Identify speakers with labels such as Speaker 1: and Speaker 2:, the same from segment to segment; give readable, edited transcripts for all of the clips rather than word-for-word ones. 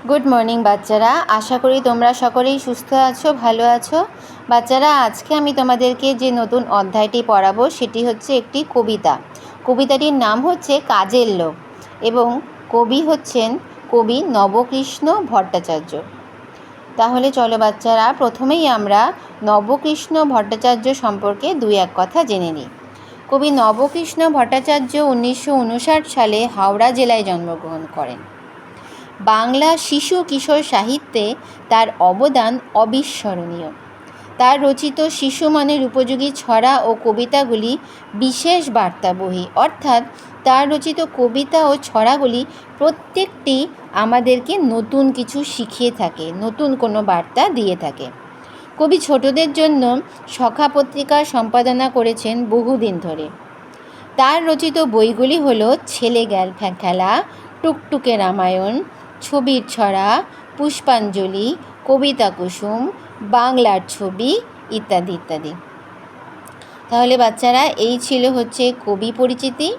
Speaker 1: Good morning বাচ্চারা, আশা করি তোমরা সকলেই সুস্থ আছো, ভালো আছো। বাচ্চারা, আজকে আমি তোমাদেরকে যে নতুন অধ্যায়টি পড়াবো সেটি হচ্ছে একটি কবিতা। কবিতাটির নাম হচ্ছে কাজের লোক এবং কবি হচ্ছেন কবি নবকৃষ্ণ ভট্টাচার্য। তাহলে চলো বাচ্চারা, প্রথমেই আমরা নবকৃষ্ণ ভট্টাচার্য সম্পর্কে দুই এক কথা জেনে নিই। কবি নবকৃষ্ণ ভট্টাচার্য 1959 সালে হাওড়া জেলায় জন্মগ্রহণ করেন। বাংলা শিশু কিশোর সাহিত্যে তার অবদান অবিস্মরণীয়। তার রচিত শিশু মনের উপযোগী ছড়া ও কবিতাগুলি বিশেষ বার্তাবহী, অর্থাৎ তার রচিত কবিতা ও ছড়াগুলি প্রত্যেকটি আমাদেরকে নতুন কিছু শিখিয়ে থাকে, নতুন কোনো বার্তা দিয়ে থাকে। কবি ছোটদের জন্য সখা পত্রিকার সম্পাদনা করেছেন বহুদিন ধরে। তার রচিত বইগুলি হলো ছেলে খেলা, টুকটুকে রামায়ণ, ছবির ছড়া, পুষ্পাঞ্জলি, কবিতা কুসুম, বাংলার ছবি ইত্যাদি ইত্যাদি। তাহলে বাচ্চারা, এই ছিল হচ্ছে কবি পরিচিতি।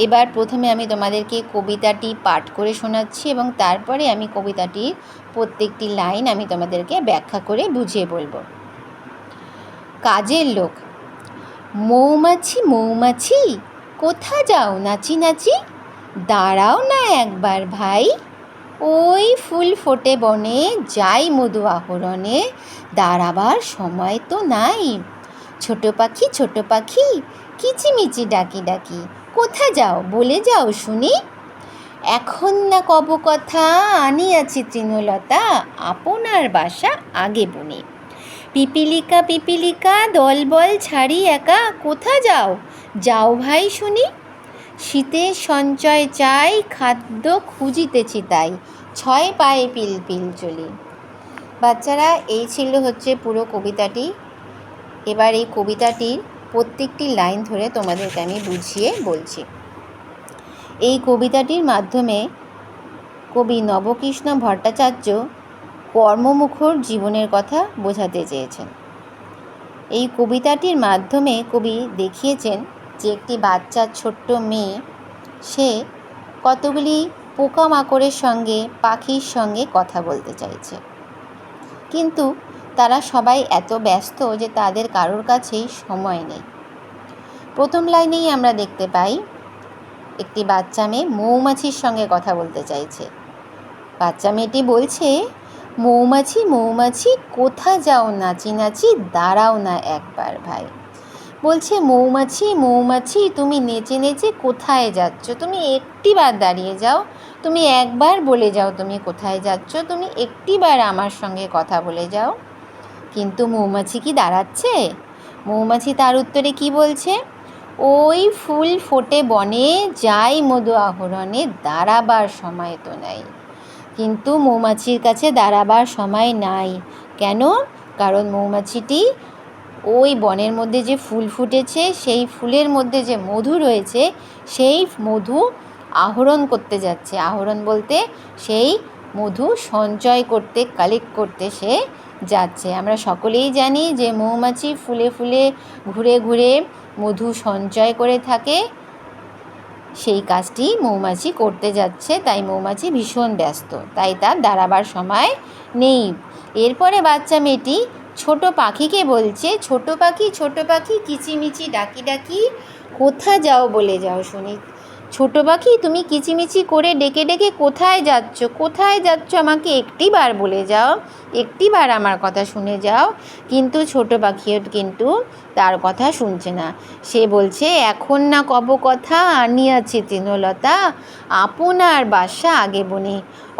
Speaker 1: এবার প্রথমে আমি তোমাদেরকে কবিতাটি পাঠ করে শোনাচ্ছি এবং তারপরে আমি কবিতাটির প্রত্যেকটি লাইন আমি তোমাদেরকে ব্যাখ্যা করে বুঝিয়ে বলবো। কাজের লোক। মৌমাছি মৌমাছি, কোথা যাও নাচি নাচি, দাঁড়াও না একবার ভাই, ওই ফুল ফোটে বনে, যাই মধু আহরণে, দাঁড়াবার সময় তো নাই। ছোট পাখি কিচিমিচি ডাকি ডাকি, কোথা যাও বলে যাও শুনি, এখন না কব কথা, আনিয়াছি তৃণলতা, আপনার বাসা আগে বুনি। পিপিলিকা দলবল ছাড়ি একা, কোথা যাও যাও ভাই শুনি, শীতের সঞ্চয় চাই, খাদ্য খুঁজিতেছি তাই, ছয় পায়ে পিলপিল চলি। বাচ্চারা, এই ছিল হচ্ছে পুরো কবিতাটি। এবার এই কবিতাটির প্রত্যেকটি লাইন ধরে তোমাদেরকে আমি বুঝিয়ে বলছি। এই কবিতাটির মাধ্যমে কবি নবকৃষ্ণ ভট্টাচার্য কর্মমুখর জীবনের কথা বোঝাতে চেয়েছেন। এই কবিতাটির মাধ্যমে কবি দেখিয়েছেন যে একটি বাচ্চা ছোট্ট মেয়ে, সে কতগুলি পোকামাকড়ের সঙ্গে, পাখির সঙ্গে কথা বলতে চাইছে, কিন্তু তারা সবাই এত ব্যস্ত যে তাদের কারোর কাছেই সময় নেই। প্রথম লাইনেই আমরা দেখতে পাই একটি বাচ্চা মেয়ে মৌমাছির সঙ্গে কথা বলতে চাইছে। বাচ্চা মেয়েটি বলছে, মৌমাছি মৌমাছি, কোথা যাও নাচি নাচি, দাঁড়াও না একবার ভাই। বলছে, মৌমাছি মৌমাছি, তুমি নেচে নেচে কোথায় যাচ্ছ, তুমি একটিবার দাঁড়িয়ে যাও, তুমি একবার বলে যাও তুমি কোথায় যাচ্ছ, তুমি একটিবার আমার সঙ্গে কথা বলে যাও। কিন্তু মৌমাছি কি দাঁড়াচ্ছে? মৌমাছি তার উত্তরে কি বলছে, ওই ফুল ফোটে বনে, যাই মধু আহরণে, দাঁড়াবার সময় তো নাই। কিন্তু মৌমাছির কাছে দাঁড়াবার সময় নাই। কেন? কারণ মৌমাছিটি ওই বনের মধ্যে যে ফুল ফুটেছে, সেই ফুলের মধ্যে যে মধু রয়েছে, সেই মধু আহরণ করতে যাচ্ছে। আহরণ বলতে সেই মধু সঞ্চয় করতে, কালেক্ট করতে সে যাচ্ছে। আমরা সকলেই জানি যে মৌমাছি ফুলে ফুলে ঘুরে ঘুরে মধু সঞ্চয় করে থাকে, সেই কাজটি মৌমাছি করতে যাচ্ছে। তাই মৌমাছি ভীষণ ব্যস্ত, তাই তার দাঁড়াবার সময় নেই। এরপরে বাচ্চা মেয়েটি ছোট পাখিকে বলছে, ছোট পাখি কিচিমিচি ডাকি ডাকি, কোথা যাও বলে যাও শুনি। ছোট পাখি, তুমি কিচিমিচি করে ডেকে ডেকে কোথায় যাচ্ছ আমাকে একটিবার বলে যাও, একটিবার আমার কথা শুনে যাও। কিন্তু ছোট পাখিও কিন্তু তার কথা শুনছে না। সে বলছে, এখন না কব কথা, আনিয়াছি তৃণলতা, আপনার বাসা আগে বুনি।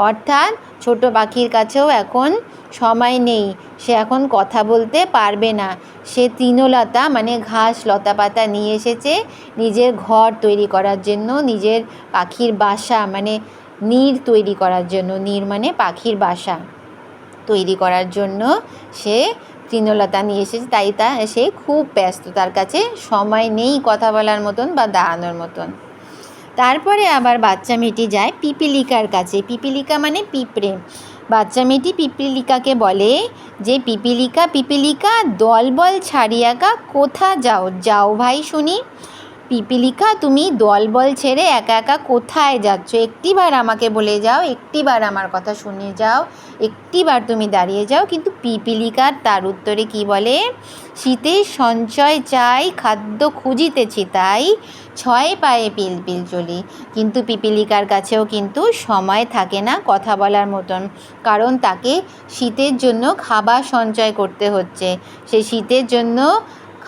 Speaker 1: অর্থাৎ ছোট পাখির কাছেও এখন সময় নেই, সে এখন কথা বলতে পারবে না। সে তৃণলতা মানে ঘাস লতা পাতা নিয়ে এসেছে নিজের ঘর তৈরি করার জন্য, নিজের পাখির বাসা মানে নীড় তৈরি করার জন্য, নীড় মানে পাখির বাসা তৈরি করার জন্য সে তৃণলতা নিয়ে এসেছে। তাই সে খুব ব্যস্ত, তার কাছে সময় নেই কথা বলার মতন বা দাঁড়ানোর মতন। তারপরে আবার বাচ্চা মেয়েটি যায় পিপিলিকার কাছে। পিপিলিকা মানে পিঁপড়ে। বাচ্চা মেয়েটি পিপিলিকাকে বলে যে, পিপিলিকা দলবল ছাড়িয়াকা, কোথা যাও ভাই শুনি। পিপিলিকা, তুমি দলবল ছেড়ে একা একা কোথায় যাচ্ছ? একটিবার আমাকে বলে যাও, একটিবার আমার কথা শুনে যাও, একটিবার তুমি দাঁড়িয়ে যাও। কিন্তু পিপিলিকার তার উত্তরে কি বলে? শীতের সঞ্চয় চাই, খাদ্য খুঁজিতেছি তাই, ছয় পায়ে পিলপিল চলি। কিন্তু পিপিলিকার কাছেও কিন্তু সময় থাকে না কথা বলার মতন, কারণ তাকে শীতের জন্য খাবার সঞ্চয় করতে হচ্ছে। সে শীতের জন্য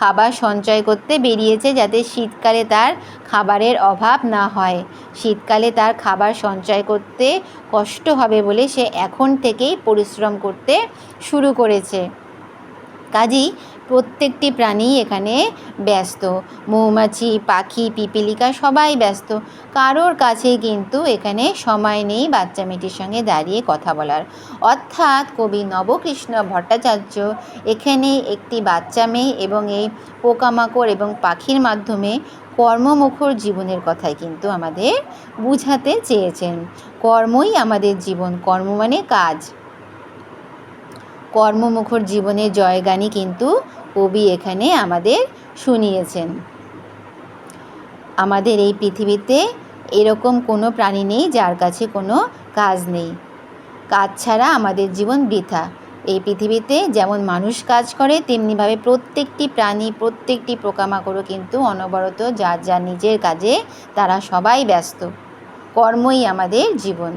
Speaker 1: খাবার সঞ্চয় করতে বেরিয়েছে, যাতে শীতকালে তার খাবারের অভাব না হয়। শীতকালে তার খাবার সঞ্চয় করতে কষ্ট হবে বলে সে এখন থেকেই পরিশ্রম করতে শুরু করেছে। কাজেই প্রত্যেকটি প্রাণী এখানে ব্যস্ত। মৌমাছি, পাখি, পিপিলিকা সবাই ব্যস্ত। কারোর কাছেই কিন্তু এখানে সময় নেই বাচ্চা মেয়েটির সঙ্গে দাঁড়িয়ে কথা বলার। অর্থাৎ কবি নবকৃষ্ণ ভট্টাচার্য এখানে একটি বাচ্চা মেয়ে এবং এই পোকামাকড় এবং পাখির মাধ্যমে কর্মমুখর জীবনের কথাই কিন্তু আমাদের বুঝাতে চেয়েছেন। কর্মই আমাদের জীবন, কর্ম মানে কাজ। কর্মমুখর জীবনের জয়গানই কিন্তু কবি এখানে আমাদের শুনিয়েছেন। আমাদের এই পৃথিবীতে এরকম কোনো প্রাণী নেই যার কাছে কোনো কাজ নেই। কাজ ছাড়া আমাদের জীবন বৃথা। এই পৃথিবীতে যেমন মানুষ কাজ করে, তেমনিভাবে প্রত্যেকটি প্রাণী, প্রত্যেকটি পোকামাকড়ও কিন্তু অনবরত যার যার নিজের কাজে তারা সবাই ব্যস্ত। কর্মই আমাদের জীবন।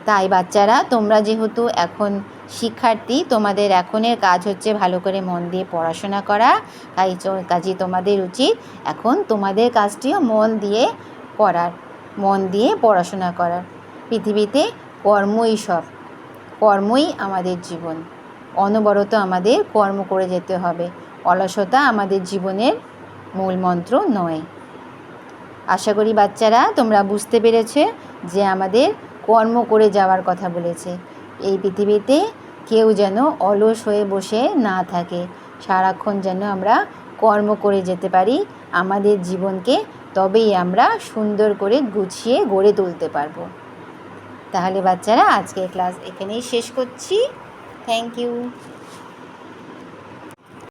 Speaker 1: তাই বাচ্চারা, তোমরা যেহেতু এখন শিক্ষার্থী, তোমাদের এখনের কাজ হচ্ছে ভালো করে মন দিয়ে পড়াশোনা করা। কাজে তোমাদের উচিত এখন তোমাদের কাজটিও মন দিয়ে করার, মন দিয়ে পড়াশোনা করার। পৃথিবীতে কর্মই সব, কর্মই আমাদের জীবন। অনবরত আমাদের কর্ম করে যেতে হবে। অলসতা আমাদের জীবনের মূল মন্ত্র নয়। আশা করি বাচ্চারা তোমরা বুঝতে পেরেছে যে আমাদের কর্ম করে যাওয়ার কথা বলেছে। এই পৃথিবীতে কেউ যেন অলস হয়ে বসে না থাকে, সারাক্ষণ যেন আমরা কর্ম করে যেতে পারি আমাদের জীবনকে, তবেই আমরা সুন্দর করে গুছিয়ে গড়ে তুলতে পারবো। তাহলে বাচ্চারা, আজকের ক্লাস এখানেই শেষ করছি। Thank you.